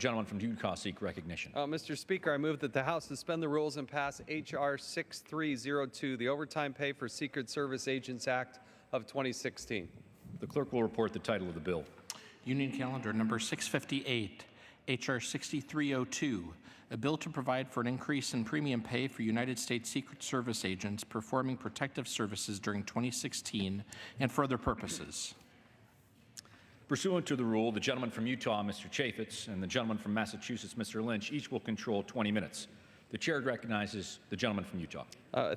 Gentleman from Utah seek recognition. Mr. Speaker, I move that the House suspend the rules and pass H.R. 6302, the Overtime Pay for Secret Service Agents Act of 2016. The clerk will report the title of the bill. Union Calendar number 658, H.R. 6302, a bill to provide for an increase in premium pay for United States Secret Service agents performing protective services during 2016 and for other purposes. Pursuant to the rule, the gentleman from Utah, Mr. Chaffetz, and the gentleman from Massachusetts, Mr. Lynch, each will control 20 minutes. The chair recognizes the gentleman from Utah.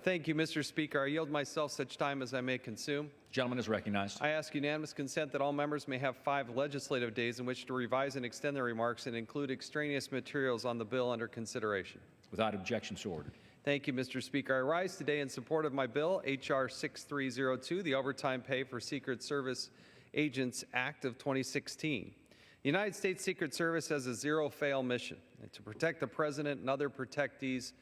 Thank you, Mr. Speaker. I yield myself such time as I may consume. Gentleman is recognized. I ask unanimous consent that all members may have 5 legislative days in which to revise and extend their remarks and include extraneous materials on the bill under consideration. Without objection, so ordered. Thank you, Mr. Speaker. I rise today in support of my bill, H.R. 6302, the Overtime Pay for Secret Service Agents Act of 2016. The United States Secret Service has a zero-fail mission to protect the President and other protectees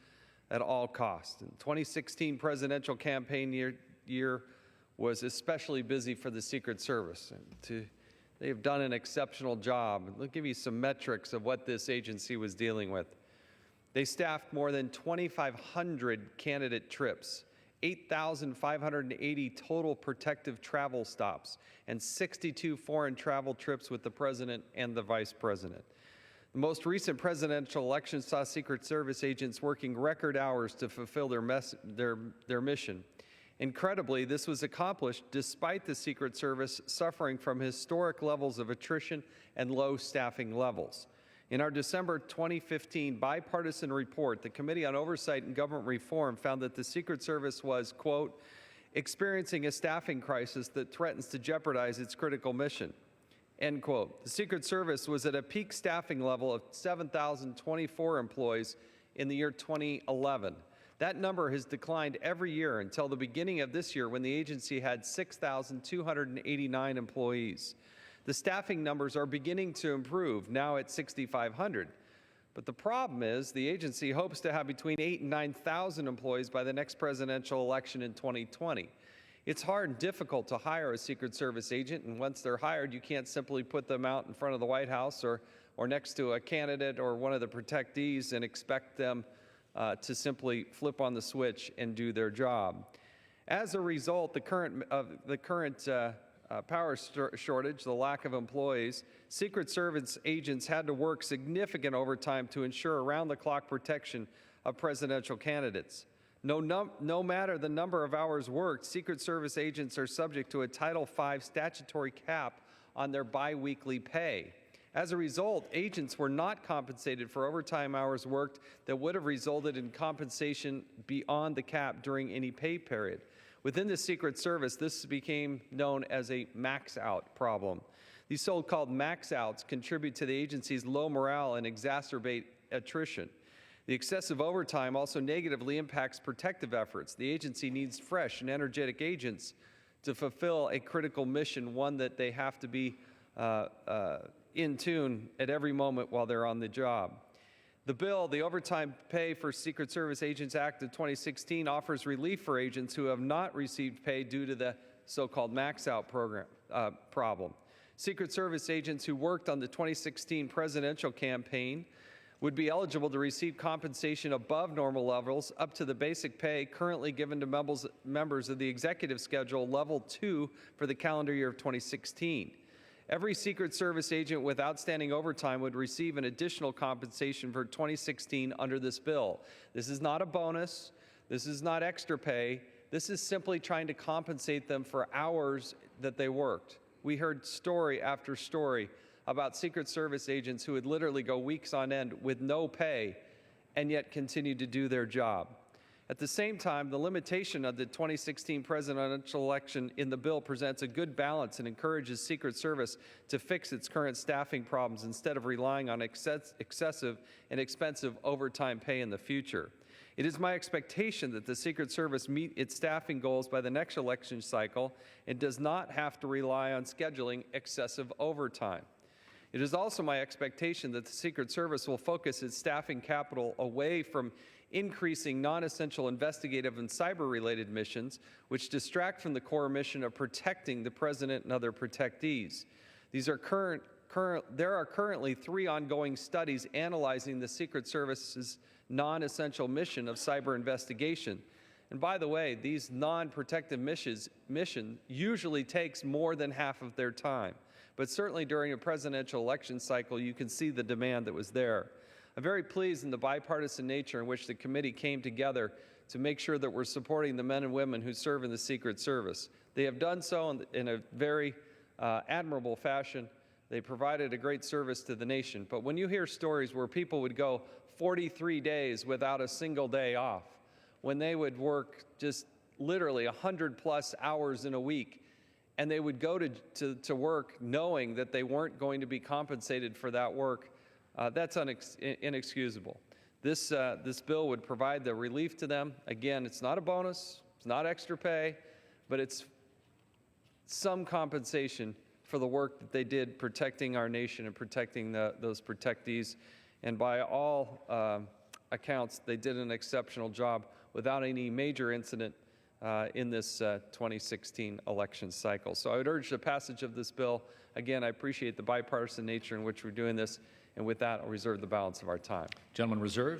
at all costs. The 2016 presidential campaign year was especially busy for the Secret Service. They have done an exceptional job. I'll give you some metrics of what this agency was dealing with. They staffed more than 2,500 candidate trips, 8,580 total protective travel stops, and 62 foreign travel trips with the President and the Vice President. The most recent presidential election saw Secret Service agents working record hours to fulfill their mission. Incredibly, this was accomplished despite the Secret Service suffering from historic levels of attrition and low staffing levels. In our December 2015 bipartisan report, the Committee on Oversight and Government Reform found that the Secret Service was, quote, experiencing a staffing crisis that threatens to jeopardize its critical mission, end quote. The Secret Service was at a peak staffing level of 7,024 employees in the year 2011. That number has declined every year until the beginning of this year when the agency had 6,289 employees. The staffing numbers are beginning to improve, now at 6,500. But the problem is the agency hopes to have between 8,000 and 9,000 employees by the next presidential election in 2020. It's hard and difficult to hire a Secret Service agent, and once they're hired, you can't simply put them out in front of the White House or next to a candidate or one of the protectees and expect them to simply flip on the switch and do their job. As a result, the current power shortage, the lack of employees, Secret Service agents had to work significant overtime to ensure around-the-clock protection of presidential candidates. No matter the number of hours worked, Secret Service agents are subject to a Title V statutory cap on their biweekly pay. As a result, agents were not compensated for overtime hours worked that would have resulted in compensation beyond the cap during any pay period. Within the Secret Service, this became known as a max-out problem. These so-called max-outs contribute to the agency's low morale and exacerbate attrition. The excessive overtime also negatively impacts protective efforts. The agency needs fresh and energetic agents to fulfill a critical mission, one that they have to be in tune at every moment while they're on the job. The bill, the Overtime Pay for Secret Service Agents Act of 2016, offers relief for agents who have not received pay due to the so-called max-out problem. Secret Service agents who worked on the 2016 presidential campaign would be eligible to receive compensation above normal levels up to the basic pay currently given to members of the executive schedule level 2 for the calendar year of 2016. Every Secret Service agent with outstanding overtime would receive an additional compensation for 2016 under this bill. This is not a bonus. This is not extra pay. This is simply trying to compensate them for hours that they worked. We heard story after story about Secret Service agents who would literally go weeks on end with no pay and yet continue to do their job. At the same time, the limitation of the 2016 presidential election in the bill presents a good balance and encourages Secret Service to fix its current staffing problems instead of relying on excessive and expensive overtime pay in the future. It is my expectation that the Secret Service meet its staffing goals by the next election cycle and does not have to rely on scheduling excessive overtime. It is also my expectation that the Secret Service will focus its staffing capital away from increasing non-essential investigative and cyber-related missions, which distract from the core mission of protecting the President and other protectees. These are There are currently 3 ongoing studies analyzing the Secret Service's non-essential mission of cyber investigation. And by the way, these non-protective mission usually takes more than half of their time. But certainly during a presidential election cycle, you can see the demand that was there. I'm very pleased in the bipartisan nature in which the committee came together to make sure that we're supporting the men and women who serve in the Secret Service. They have done so in a very admirable fashion. They provided a great service to the nation. But when you hear stories where people would go 43 days without a single day off, when they would work just literally 100+ hours in a week, and they would go to work knowing that they weren't going to be compensated for that work, that's inexcusable. This bill would provide the relief to them. Again, it's not a bonus, it's not extra pay, but it's some compensation for the work that they did protecting our nation and protecting those protectees. And by all accounts, they did an exceptional job without any major incident in this 2016 election cycle. So I would urge the passage of this bill. Again, I appreciate the bipartisan nature in which we're doing this. And with that, I'll reserve the balance of our time. Gentleman reserves.